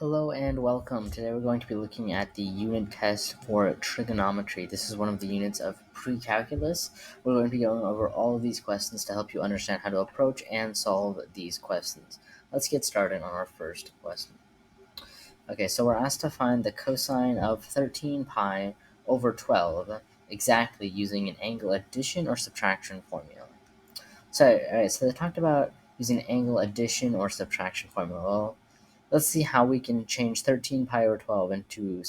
Hello and welcome. Today we're going to be looking at the unit test for trigonometry. This is one of the units of Precalculus. We're going to be going over all of these questions to help you understand how to approach and solve these questions. Let's get started on our first question. Okay, so we're asked to find the cosine of 13 pi over 12 exactly using an angle addition or subtraction formula. So they talked about using an angle addition or subtraction formula. Well, let's see how we can change 13 pi over 12 into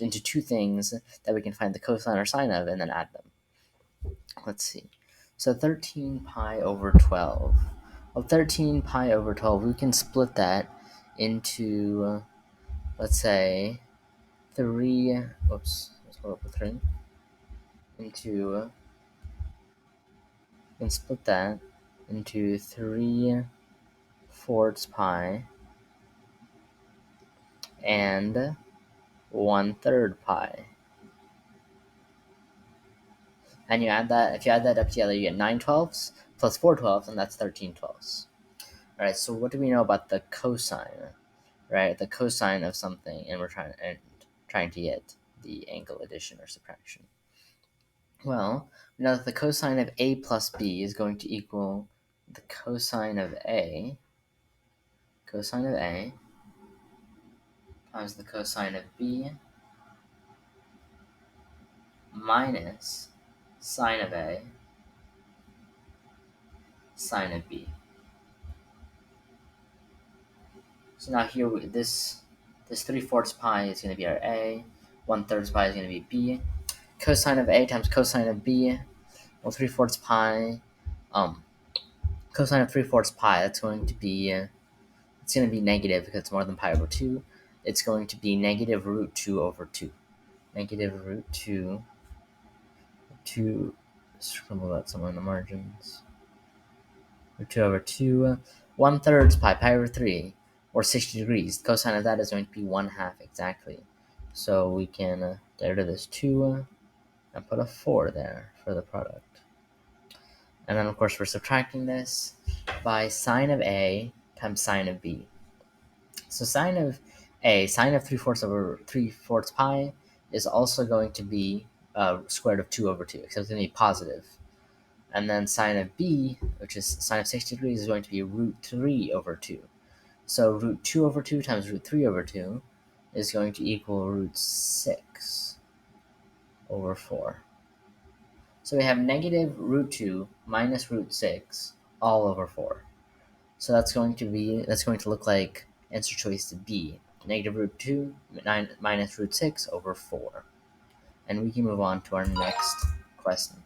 into two things that we can find the cosine or sine of and then add them. Let's see. So 13 pi over 12. Well, 13 pi over 12, we can split that into, let's say, 3, let's hold up with 3, into, we can split that into 3/4 pi and 1/3 pi. And if you add that up together, you get 9/12 plus 4/12, and that's 13/12. All right, so what do we know about the cosine, right? The cosine of something, and we're trying to get the angle addition or subtraction. Well, we know that the cosine of a plus b is going to equal the cosine of a times the cosine of b minus sine of a sine of b. So now here, this 3/4 pi is going to be our a, 1/3 pi is going to be b. Cosine of a times cosine of b, well, 3/4 pi, cosine of 3/4 pi, it's going to be negative because it's more than pi over 2. It's going to be negative root 2 over 2. Negative root 2, scribble that somewhere in the margins. Root 2 over 2, 1/3 pi over 3, or 60 degrees. The cosine of that is going to be 1/2 exactly. So we can get rid of this 2 and put a 4 there for the product. And then, of course, we're subtracting this by sine of a times sine of b. So sine of a, sine of 3/4 over 3/4 pi, is also going to be square root of 2 over 2, except it's going to be positive. And then sine of b, which is sine of 60 degrees, is going to be root 3 over 2. So root 2 over 2 times root 3 over 2 is going to equal root 6 over 4. So we have negative root 2 minus root 6 all over 4. So that's going to look like answer choice B, negative root 2 minus root 6 over 4. And we can move on to our next question.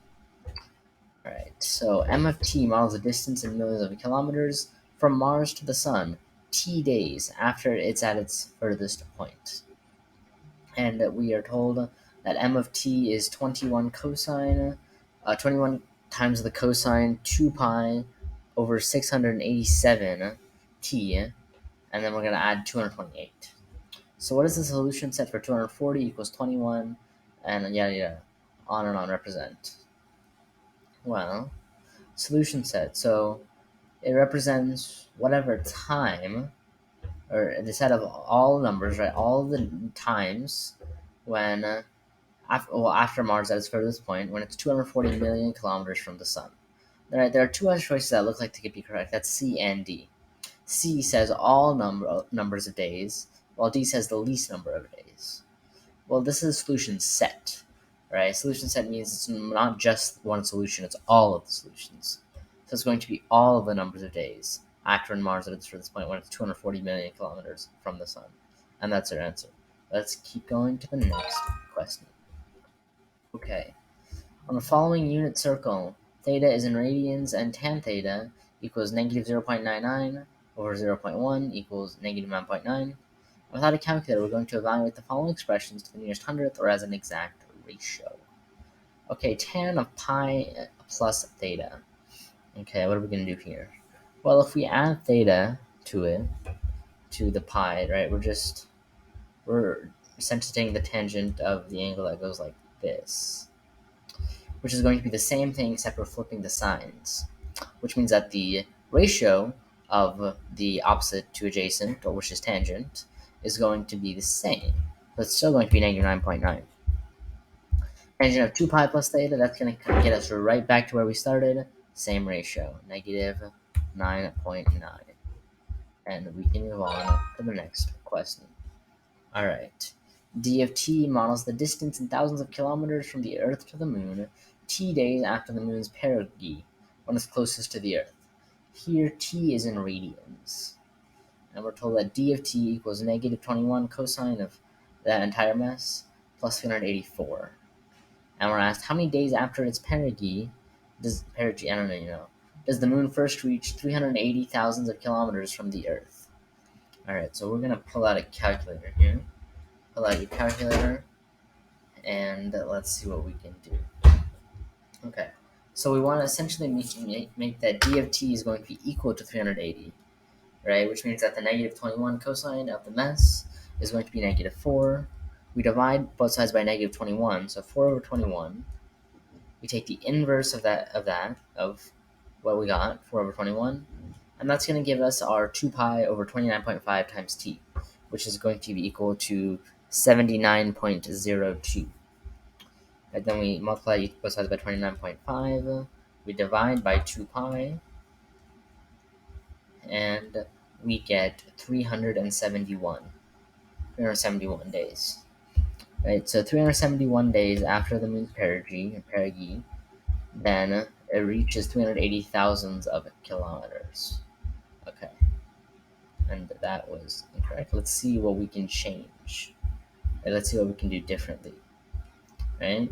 All right, so m of t models a distance in millions of kilometers from Mars to the Sun t days after it's at its furthest point. And we are told that m of t is 21 times the cosine 2 pi over 687 t, and then we're going to add 228. So what is the solution set for 240 equals 21, and yada, on and on represent? Well, solution set, so it represents whatever time, or the set of all numbers, right? All the times when, after Mars at its furthest point, when it's 240 million kilometers from the Sun. Right, there are two other choices that look like they could be correct. That's C and D. C says all numbers of days, while D says the least number of days. Well, this is a solution set, right? Solution set means it's not just one solution, it's all of the solutions. So it's going to be all of the numbers of days after Mars at its furthest point when it's 240 million kilometers from the Sun. And that's our answer. Let's keep going to the next question. Okay. On the following unit circle, theta is in radians and tan theta equals negative 0.99 over 0.1 equals negative 9.9. Without a calculator, we're going to evaluate the following expressions to the nearest hundredth or as an exact ratio. Okay, tan of pi plus theta. Okay, what are we going to do here? Well, if we add theta to the pi, right, we're essentially taking the tangent of the angle that goes like this, which is going to be the same thing except we're flipping the signs, which means that the ratio of the opposite to adjacent, or which is tangent, is going to be the same. So it's still going to be negative 9.9. Tangent of 2 pi plus theta, that's going to get us right back to where we started. Same ratio, negative 9.9. And we can move on to the next question. Alright. D of t models the distance in thousands of kilometers from the Earth to the Moon, t days after the Moon's perigee, when it's closest to the Earth. Here, t is in radians. And we're told that d of t equals negative 21 cosine of that entire mess plus 384. And we're asked how many days after its perigee does the Moon first reach 380,000 of kilometers from the Earth? Alright, so we're gonna pull out a calculator here. Pull out your calculator, and let's see what we can do. Okay, so we want to essentially make that d of t is going to be equal to 380, right? Which means that the negative 21 cosine of the mess is going to be negative 4. We divide both sides by negative 21, so 4 over 21. We take the inverse of what we got, 4 over 21, and that's going to give us our 2 pi over 29.5 times t, which is going to be equal to 79.02. And then we multiply both sides by 29.5, we divide by 2 pi, and we get 371 days. Right, so 371 days after the Moon's perigee, then it reaches 380,000 of kilometers. Okay, and that was incorrect. Let's see what we can change. Right, let's see what we can do differently. Right,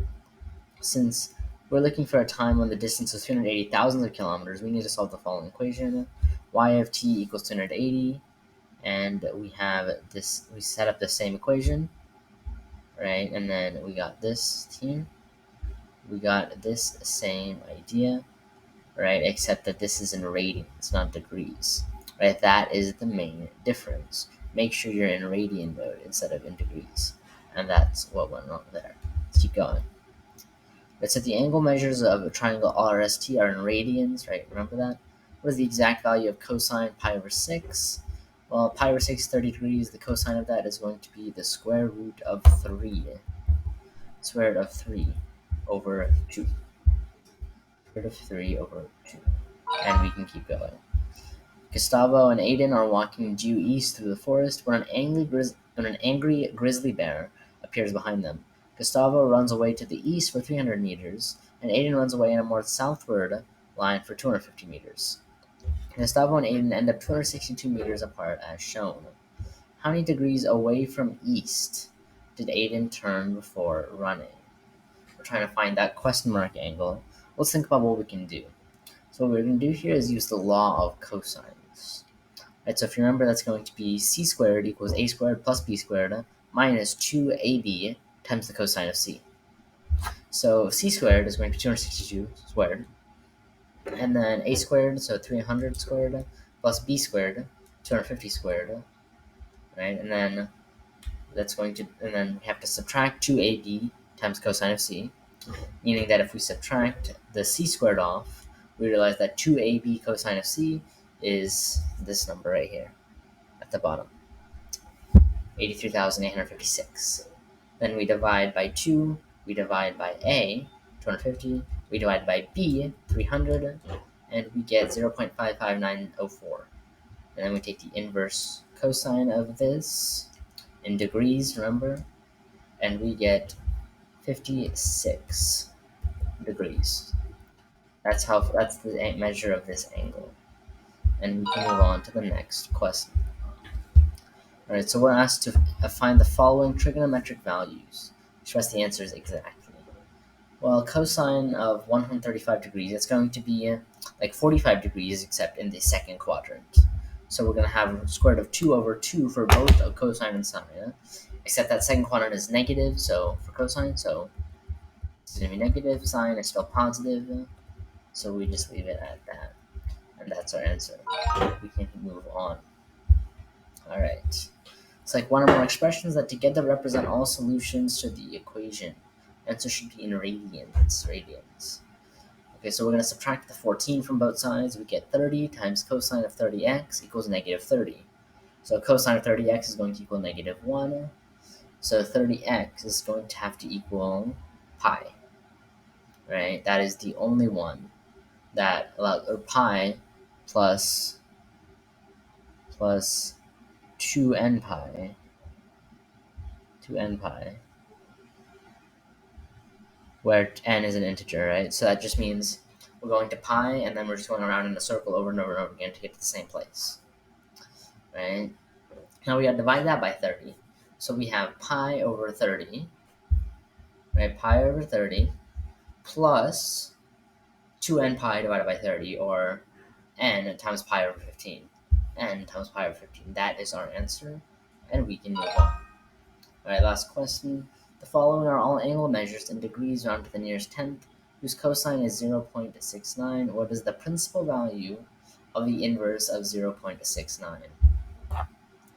since we're looking for a time when the distance is 380,000 of kilometers, we need to solve the following equation: y of t equals 280, and we have this. We set up the same equation, right? And then we got this here. We got this same idea, right? Except that this is in radians, not degrees, right? That is the main difference. Make sure you're in radian mode instead of in degrees, and that's what went wrong there. Let's keep going. Right, so the angle measures of a triangle RST are in radians, right? Remember that? What is the exact value of cosine pi over 6? Well, pi over 6 is 30 degrees. The cosine of that is going to be the square root of 3. Square root of 3 over 2. Square root of 3 over 2. And we can keep going. Gustavo and Aiden are walking due east through the forest when an angry grizzly bear appears behind them. Gustavo runs away to the east for 300 meters, and Aiden runs away in a more southward line for 250 meters. Gustavo and Aiden end up 262 meters apart as shown. How many degrees away from east did Aiden turn before running? We're trying to find that question mark angle. Let's think about what we can do. So what we're going to do here is use the law of cosines. Right, so if you remember, that's going to be c squared equals a squared plus b squared minus 2ab times the cosine of c. So c squared is going to be 262 squared, and then a squared, so 300 squared, plus b squared, 250 squared, right? And then we have to subtract 2ab times cosine of c, meaning that if we subtract the c squared off, we realize that 2ab cosine of c is this number right here at the bottom, 83,856. Then we divide by 2, we divide by a, 250, we divide by b, 300, and we get 0.55904. And then we take the inverse cosine of this in degrees, remember, and we get 56 degrees. That's the measure of this angle. And we can move on to the next question. Alright, so we're asked to find the following trigonometric values. Express the answers exactly. Well, cosine of 135 degrees, it's going to be like 45 degrees except in the second quadrant. So we're going to have square root of 2 over 2 for both of cosine and sine, except that second quadrant is negative, so for cosine, so it's going to be negative, sine is still positive, so we just leave it at that. And that's our answer. We can move on. Alright. It's like one or more expressions that together represent all solutions to the equation. Answer should be in radians. Okay, Okay, so we're going to subtract the 14 from both sides. We get 30 times cosine of 30x equals negative 30. So cosine of 30x is going to equal negative 1. So 30x is going to have to equal pi, right? That is the only one that allows, or pi plus 2n pi, where n is an integer, right? So that just means we're going to pi, and then we're just going around in a circle over and over and over again to get to the same place, right? Now we gotta divide that by 30. So we have pi over 30, right? Pi over 30 plus 2n pi divided by 30, or n times pi over 15. N times pi over 15. That is our answer, and we can move on. Alright, last question. The following are all angle measures in degrees round to the nearest tenth, whose cosine is 0.69. What is the principal value of the inverse of 0.69?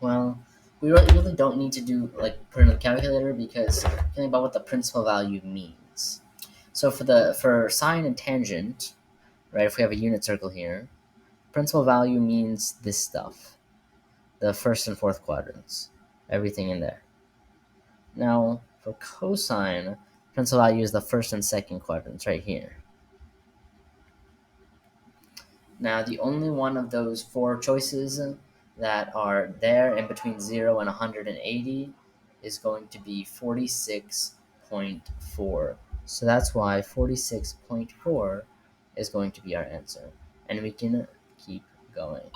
Well, we really don't need to do put in a calculator, because think about what the principal value means. So for sine and tangent, right, if we have a unit circle here, principal value means this stuff, the first and fourth quadrants, everything in there. Now, for cosine, principal value is the first and second quadrants right here. Now, the only one of those four choices that are there in between 0 and 180 is going to be 46.4. So that's why 46.4 is going to be our answer. And we can keep going.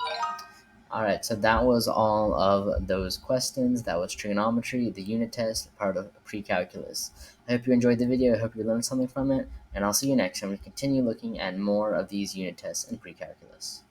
Alright, so that was all of those questions. That was trigonometry, the unit test, part of Precalculus. I hope you enjoyed the video. I hope you learned something from it. And I'll see you next time we continue looking at more of these unit tests in Precalculus.